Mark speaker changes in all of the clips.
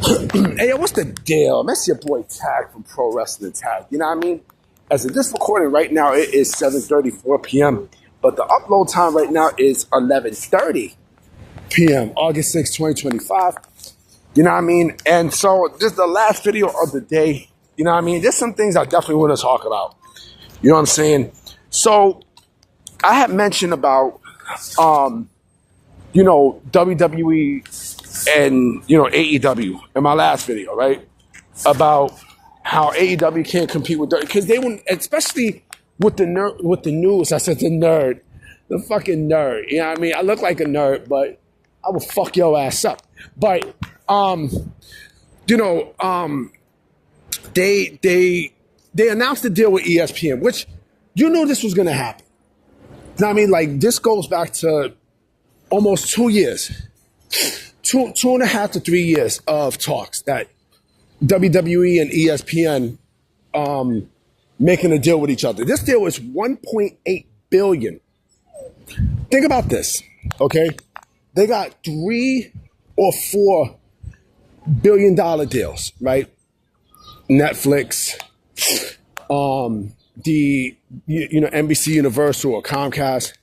Speaker 1: Hey, yo, what's the deal? That's your boy Tag from Pro Wrestling Tag. You know what I mean? As of this recording right now, it is 7:34 p.m. But the upload time right now is 11:30 p.m. August 6, 2025. You know what I mean? And so this is the last video of the day. You know what I mean? There's some things I definitely want to talk about. You know what I'm saying? So I had mentioned about, WWE and, AEW in my last video, right? About how AEW can't compete with, because they wouldn't, especially with the news. I said the fucking nerd. You know what I mean? I look like a nerd, but I will fuck your ass up. But, they announced the deal with ESPN, which you knew this was going to happen. You know what I mean? Like, this goes back to almost 2 years. Two and a half to 3 years of talks that WWE and ESPN making a deal with each other. This deal is $1.8 billion. Think about this, okay? They got $3 or $4 billion deals, right? Netflix, NBC Universal or Comcast,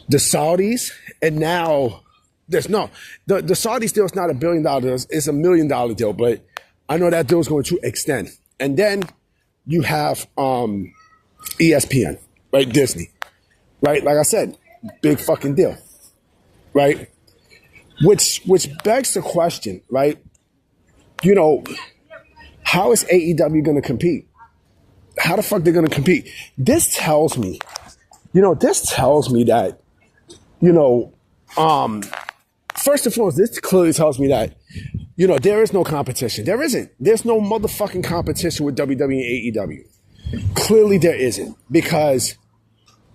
Speaker 1: the Saudis, and now the Saudis deal is not $1 billion, it's $1 million deal, but I know that deal is going to extend. And then you have ESPN, right? Disney, right? Like I said, big fucking deal, right? Which begs the question, right? How is AEW going to compete? How the fuck they're going to compete? This tells me that, first and foremost, this clearly tells me that, there is no competition. There isn't. There's no motherfucking competition with WWE and AEW. Clearly there isn't, because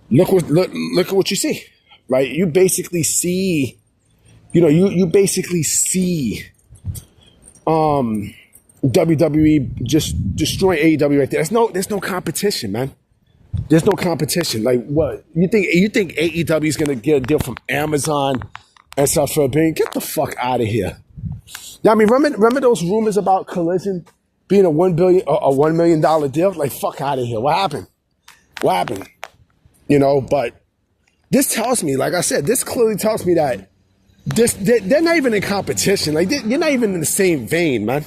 Speaker 1: look at what you see, right? You basically see, you basically see WWE just destroying AEW right there. There's no competition, man. There's no competition. Like, what? You think AEW is gonna get a deal from Amazon and stuff for $1 billion? Get the fuck out of here. Yeah, I mean, remember those rumors about Collision being a $1 million deal? Like, fuck out of here. What happened? But this tells me, like I said, this clearly tells me that they're not even in competition. Like, you're not even in the same vein, man.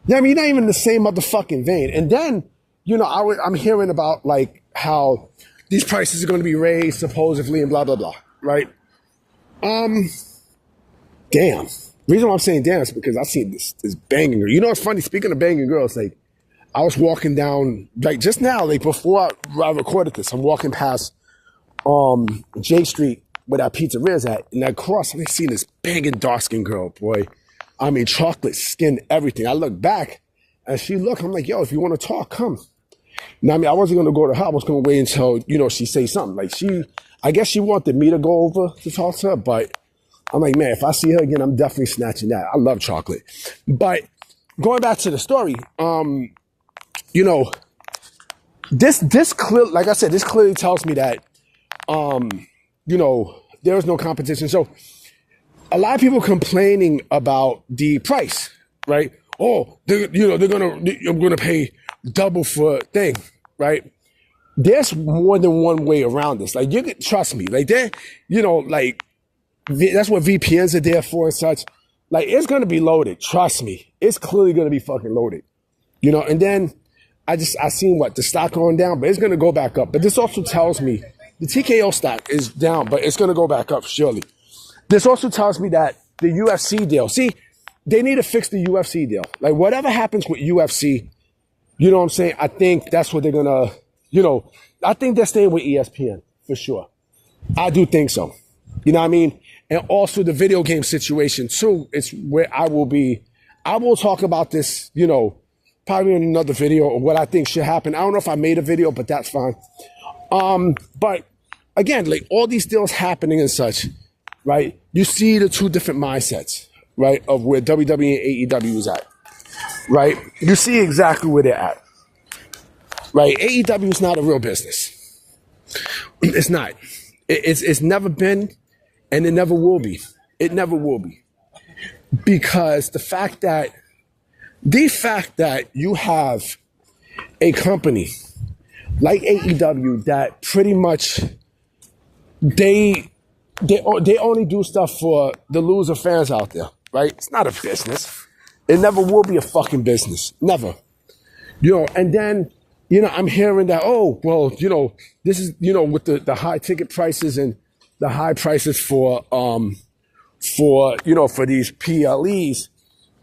Speaker 1: Yeah, I mean, you're not even in the same motherfucking vein. And then, I'm hearing about, like, how these prices are going to be raised supposedly and blah, blah, blah, right? Damn. The reason why I'm saying damn is because I've seen this banging girl. It's funny, speaking of banging girls, like, I was walking down, like, just now, like, before I recorded this, I'm walking past J Street where that pizzeria is at, and I cross, and I see this banging dark-skinned girl, boy. I mean, chocolate skin, everything. I look back, and she looked. I'm like, yo, if you want to talk, come. Now, I mean, I wasn't going to go to her. I was going to wait until, she say something. Like, I guess she wanted me to go over to talk to her, but I'm like, man, if I see her again, I'm definitely snatching that. I love chocolate. But going back to the story, this clear, like I said, this clearly tells me that, there is no competition. So a lot of people complaining about the price, right? Oh, I'm gonna pay double for a thing, right? There's more than one way around this. Like, you can trust me. Like, that's what VPNs are there for and such. Like, it's gonna be loaded. Trust me, it's clearly gonna be fucking loaded. And then I seen the stock going down, but it's gonna go back up. But this also tells me the TKO stock is down, but it's gonna go back up surely. This also tells me that the UFC deal, see, they need to fix the UFC deal. Like, whatever happens with UFC, you know what I'm saying? I think that's what they're gonna, I think they're staying with ESPN for sure. I do think so. You know what I mean? And also the video game situation too. It's where I will talk about this, probably in another video or what I think should happen. I don't know if I made a video, but that's fine. But again, like, all these deals happening and such, right? You see the two different mindsets, right, of where WWE and AEW is at, right? You see exactly where they're at, right? AEW is not a real business. It's not. It's never been, and it never will be. It never will be. because the fact that you have a company like AEW that pretty much they only do stuff for the loser fans out there, right? It's not a business. It never will be a fucking business. Never. And then, I'm hearing that, oh, well, this is, with the high ticket prices and the high prices for these PLEs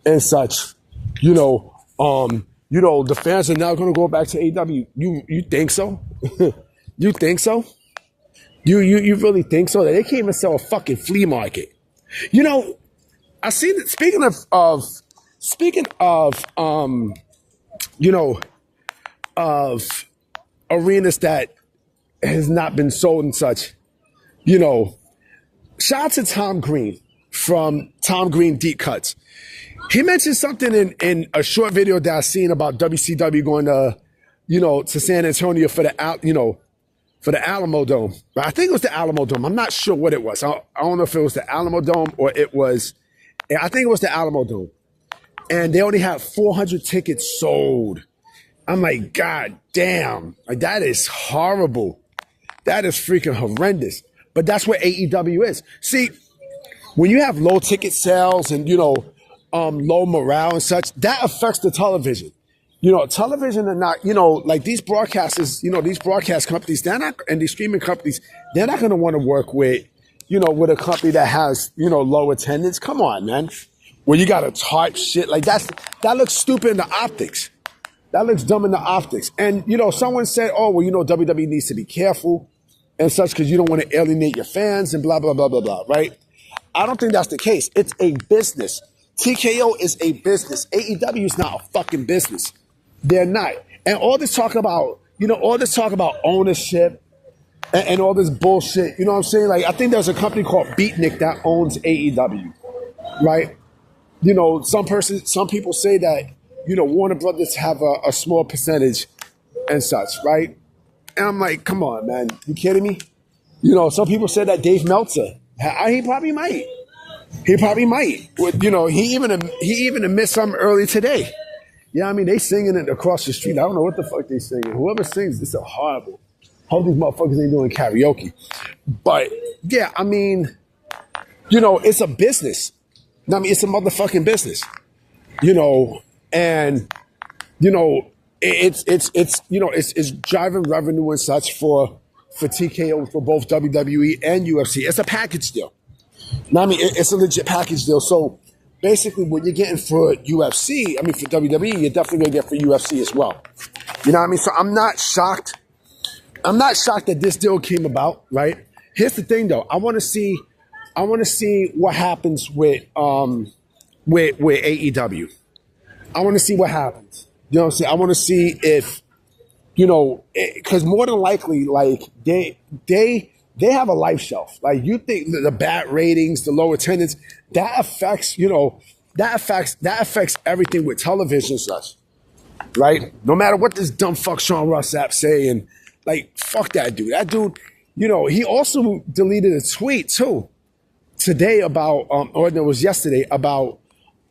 Speaker 1: and such, the fans are now going to go back to AEW. You think so? You think so? You really think so? That they can't even sell a fucking flea market? I see that. Speaking of arenas that has not been sold and such, shout out to Tom Green from Tom Green Deep Cuts. He mentioned something in a short video that I seen about WCW going to San Antonio for the Alamo Dome. I think it was the Alamo Dome. I'm not sure what it was. I don't know if it was the Alamo Dome or I think it was the Alamo Dome. And they only had 400 tickets sold. I'm like, God damn. Like, that is horrible. That is freaking horrendous. But that's what AEW is. See, when you have low ticket sales and, low morale and such, that affects the television. Television are not, like these broadcasters, these broadcast companies, and these streaming companies, they're not going to want to work with, with a company that has, low attendance. Come on, man. Where you got to type shit like that looks stupid in the optics. That looks dumb in the optics. And, someone said, oh, well, WWE needs to be careful and such because you don't want to alienate your fans and blah, blah, blah, blah, blah, right? I don't think that's the case. It's a business. TKO is a business. AEW is not a fucking business. They're not. And all this talk about, ownership and all this bullshit, you know what I'm saying? Like, I think there's a company called Beatnik that owns AEW, right? Some people say that, Warner Brothers have a small percentage and such, right? And I'm like, come on, man. You kidding me? Some people say that Dave Meltzer, he probably might. He probably might. He even admits something early today. Yeah, I mean, they singing it across the street. I don't know what the fuck they singing. Whoever sings, this is horrible. Hope these motherfuckers ain't doing karaoke. But, yeah, I mean, it's a business. I mean, it's a motherfucking business. And, it's driving revenue and such for TKO, for both WWE and UFC. It's a package deal. I mean, it's a legit package deal. So basically what you're getting for UFC, for WWE, you're definitely going to get for UFC as well. You know what I mean? So I'm not shocked. I'm not shocked that this deal came about, right? Here's the thing though. I want to see what happens with AEW. I want to see what happens. You know what I'm saying? I want to see if, because more than likely, like they have a life shelf. Like, you think the bad ratings, the low attendance, that affects everything with television such, right? No matter what this dumb fuck Sean Ross Sapp say, and like, fuck that dude. That dude, he also deleted a tweet too today about, or it was yesterday about,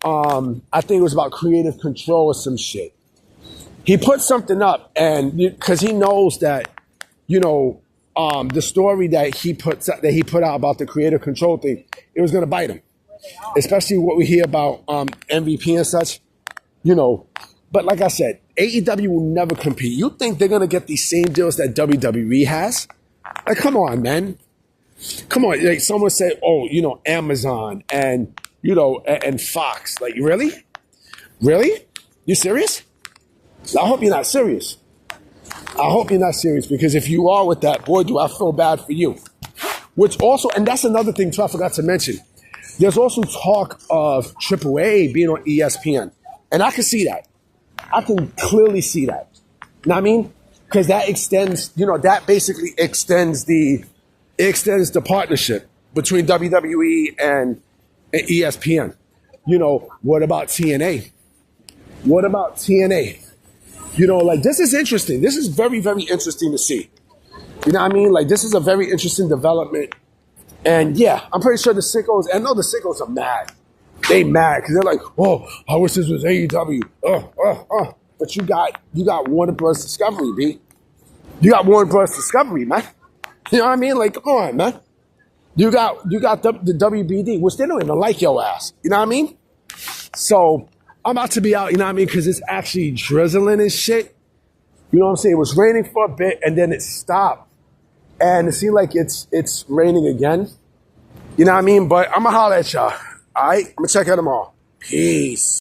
Speaker 1: I think it was about creative control or some shit. He put something up, and because he knows that, the story that he put out about the creative control thing, it was going to bite him, especially what we hear about MVP and such, But like I said, AEW will never compete. You think they're going to get these same deals that WWE has? Like, come on, man. Come on. Like, someone said, oh, Amazon and, and Fox. Like, really? Really? You serious? I hope you're not serious. I hope you're not serious, because if you are with that, boy, do I feel bad for you. Which also, and that's another thing too I forgot to mention. There's also talk of AAA being on ESPN. And I can see that. I can clearly see that. You know what I mean? Because that extends, that basically extends the partnership between WWE and ESPN. What about TNA? What about TNA? Like, this is interesting. This is very, very interesting to see. You know what I mean? Like, this is a very interesting development. And yeah, I'm pretty sure the sickos, and I know the sickos are mad. They mad because they're like, oh, I wish this was AEW. But you got Warner Bros. Discovery, B. You got Warner Bros. Discovery, man. You know what I mean? Like, come on, man. You got the WBD, which they don't even like your ass. You know what I mean? So I'm about to be out, you know what I mean? Because it's actually drizzling and shit. You know what I'm saying? It was raining for a bit and then it stopped. And it seemed like it's raining again. You know what I mean? But I'm going to holler at y'all. All right? I'm going to check out them all. Peace.